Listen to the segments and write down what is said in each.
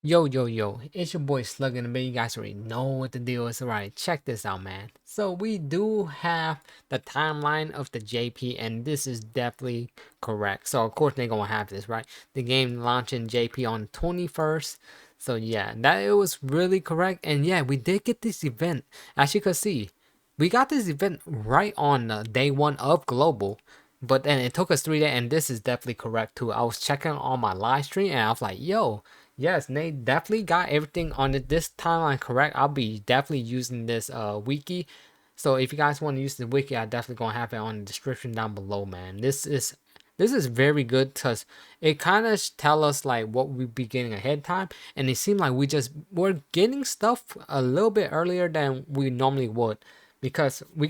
Yo, yo, yo, it's your boy Slug in the Bed. You guys already know what the deal is. Alright, check this out, man. So, we do have the timeline of the JP, and this is definitely correct. So, of course, they're gonna have this, right? The game launching JP on 21st. So, yeah, that it was really correct. And yeah, we did get this event. As you can see, we got this event right on day one of Global. But then it took us 3 days, and this is definitely correct too. I was checking on my live stream, and I was like, yo. Yes, they definitely got everything on this timeline correct. I'll be definitely using this wiki. So if you guys want to use the wiki, I definitely gonna have it on the description down below, man. This is very good because it kind of tell us like what we be getting ahead time, and it seemed like we're getting stuff a little bit earlier than we normally would because we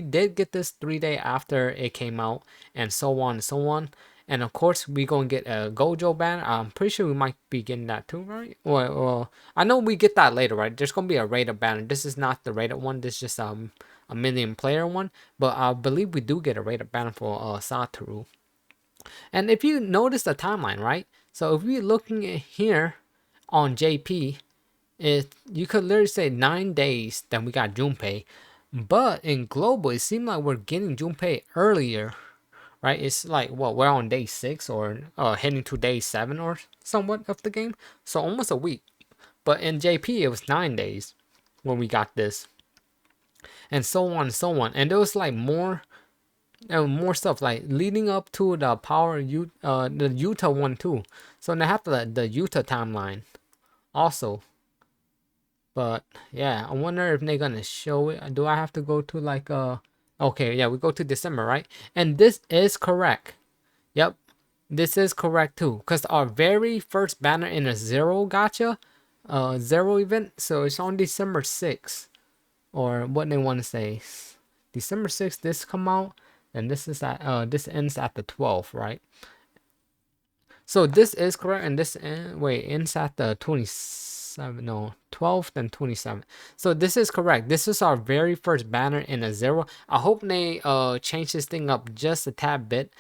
did get this 3 day after it came out and so on and so on. And of course, we gonna get a Gojo banner. I'm pretty sure we might be getting that too, right? Well, I know we get that later, right? There's gonna be a rated banner. This is not the rated one. This is just a million player one. But I believe we do get a rated banner for Satoru. And if you notice the timeline, right? So if we're looking at here on JP, you could literally say 9 days. Then we got Junpei. But in global, it seemed like we're getting Junpei earlier, right? It's like what we're on day 6 or heading to day 7 or somewhat of the game, so almost a week. But in JP, it was 9 days when we got this, and so on and so on. And there was like more stuff like leading up to the the Yuta one too. So they have the Yuta timeline also. But yeah, I wonder if they're gonna show it. Do I have to go to like Okay, yeah, we go to December, right? And this is correct. Yep, this is correct too, because our very first banner in a zero gacha, zero event, so it's on December 6th, or what they want to say, December 6th. This come out, and this ends at the 12th, right? So this is correct, and ends at the 27th, no, 12th and 27th. So this is correct. This is our very first banner in a zero. I hope they change this thing up just a tad bit.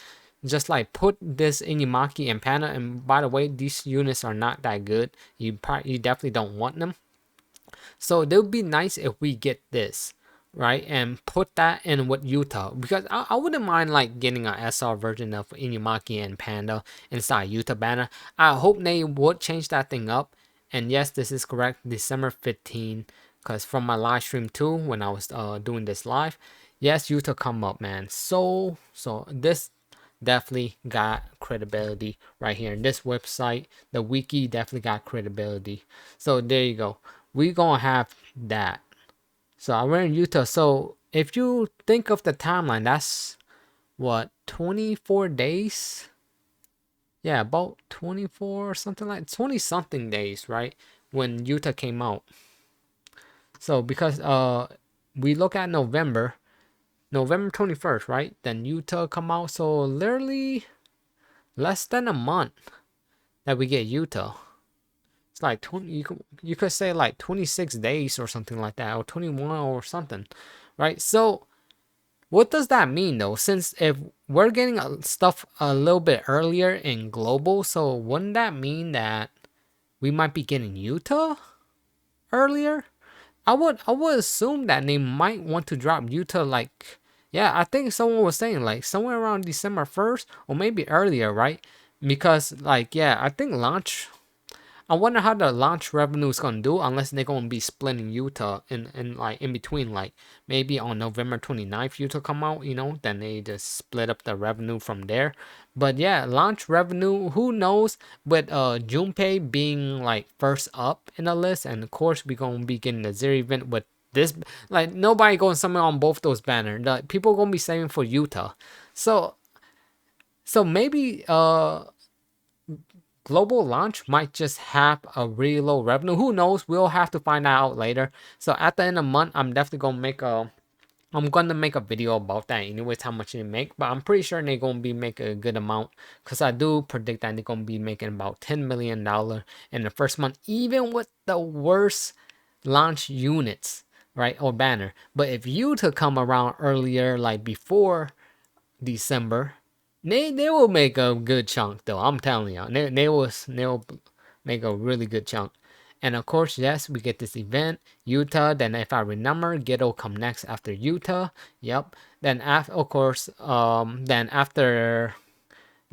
Just like put this Inumaki and Panda, and by the way, these units are not that good. You definitely don't want them. So it would be nice if we get this, right, and put that in with Yuta, because I wouldn't mind like getting an SR version of Inumaki and Panda inside Yuta banner. I hope they would change that thing up. And yes, this is correct, December 15, because from my live stream too, when I was doing this live, yes, Yuta come up, man. So this definitely got credibility right here in this website. The wiki definitely got credibility. So there you go. We gonna have that. So I ran Yuta. So if you think of the timeline, that's what, 24 days? Yeah, about 24 or something, like 20 something days, right? When Yuta came out. So because we look at November 21st, right? Then Yuta come out. So literally less than a month that we get Yuta. It's like 20. You could say like 26 days or something like that, or 21 or something, right? So what does that mean though? Since if we're getting stuff a little bit earlier in global, so wouldn't that mean that we might be getting Yuta earlier? I would assume that they might want to drop Yuta like, yeah, I think someone was saying like somewhere around December 1st or maybe earlier, right? Because like, yeah, I think I wonder how the launch revenue is gonna do, unless they're gonna be splitting Yuta in like in between, like maybe on November 29th Yuta come out, then they just split up the revenue from there. But yeah, launch revenue, who knows? With Junpei being like first up in the list, and of course we gonna be getting the zero event with this, like nobody going somewhere on both those banners. Like, people gonna be saving for Yuta. So maybe global launch might just have a really low revenue. Who knows? We'll have to find out later. So at the end of the month, I'm definitely gonna make a video about that anyways, how much they make. But I'm pretty sure they're gonna be making a good amount, because I do predict that they're gonna be making about $10 million in the first month, even with the worst launch units, right, or banner. But if you to come around earlier, like before December, they will make a good chunk though. I'm telling you, they will make a really good chunk. And of course, yes, we get this event, Yuta. Then if I remember, Geto come next after Yuta. Yep. Then after, of course, then after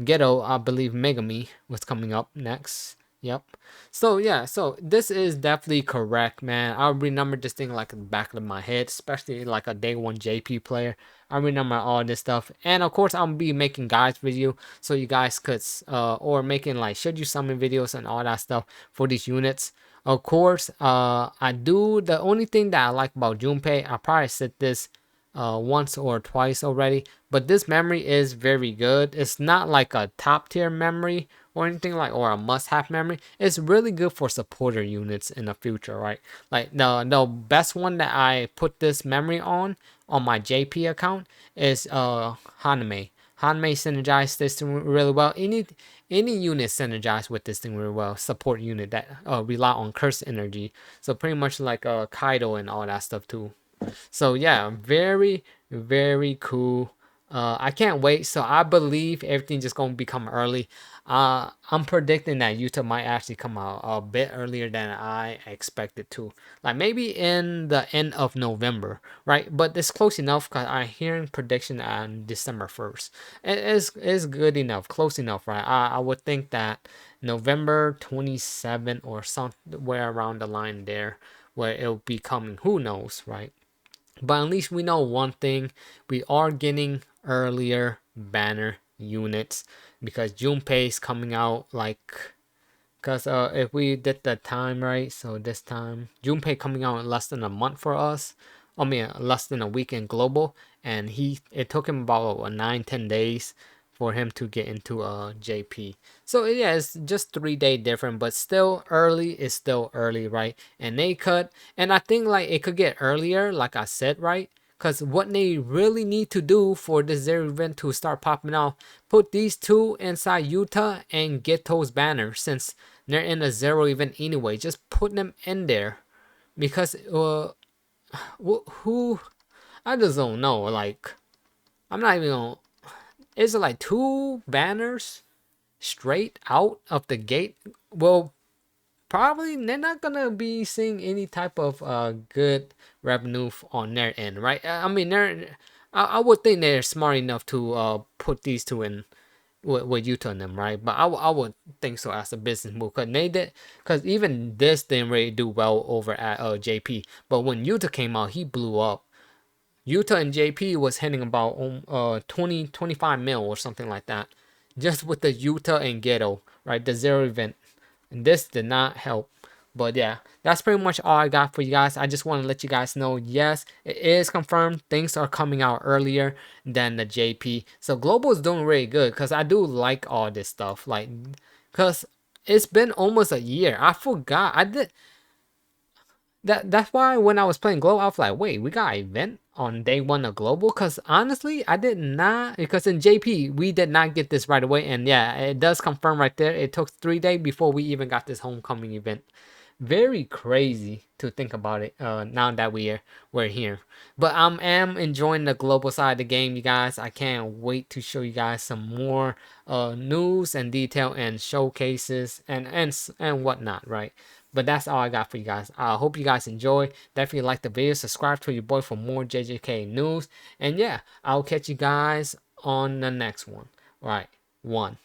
Ghetto, I believe Megami was coming up next. Yep. So yeah, so this is definitely correct, man. I remember this thing like in the back of my head, especially like a day one JP player. I remember all this stuff, and of course I'll be making guides video so you guys could or making like should you summon videos and all that stuff for these units. Of course, I do the only thing that I like about Junpei. I probably said this once or twice already, but this memory is very good. It's not like a top tier memory or anything like or a must have memory. It's really good for supporter units in the future, right? Like the best one that I put this memory on my JP account is Haname. Haname synergized this thing really well. Any unit synergized with this thing really well. Support unit that rely on curse energy. So pretty much like Kaido and all that stuff too. So yeah, very, very cool. I can't wait. So I believe everything just gonna become early. I'm predicting that Yuta might actually come out a bit earlier than I expected to. Like maybe in the end of November, right? But it's close enough because I'm hearing prediction on December 1st. It's good enough, close enough, right? I would think that November 27 or somewhere around the line there where it'll be coming. Who knows, right? But at least we know one thing. We are getting earlier banner units because Junpei is coming out like because if we did the time right, so this time Junpei coming out in less than a month for us. I mean less than a week in global, and it took him about 9-10 days for him to get into a JP. So yeah, it's just 3 day different, but still early is still early, right? And they cut, and I think like it could get earlier, like I said, right? Because what they really need to do for this zero event to start popping off, put these two inside Yuta and get those banners since they're in a zero event anyway. Just put them in there because who I just don't know. Like I'm not even gonna. Is it like two banners straight out of the gate? Well, probably they're not gonna be seeing any type of good revenue on their end, right? I mean, I would think they're smart enough to put these two in with Yuta and them, right? But I would think so as a business move because they did because even this didn't really do well over at JP. But when Yuta came out, he blew up. Yuta and JP was hitting about 25 mil or something like that, just with the Yuta and Ghetto, right? The zero event, and this did not help. But yeah, that's pretty much all I got for you guys. I just want to let you guys know, yes, it is confirmed. Things are coming out earlier than the JP. So Global is doing really good because I do like all this stuff. Like, because it's been almost a year. I forgot. I did that's why when I was playing Global, I was like, wait, we got an event on day one of Global? Because honestly, I did not, because in JP, we did not get this right away. And yeah, it does confirm right there. It took 3 days before we even got this homecoming event. Very crazy to think about it now that we're here. But I am enjoying the global side of the game, you guys. I can't wait to show you guys some more news and detail and showcases and whatnot, right? But that's all I got for you guys. I hope you guys enjoy. Definitely like the video. Subscribe to your boy for more JJK news. And yeah, I'll catch you guys on the next one. All right. One.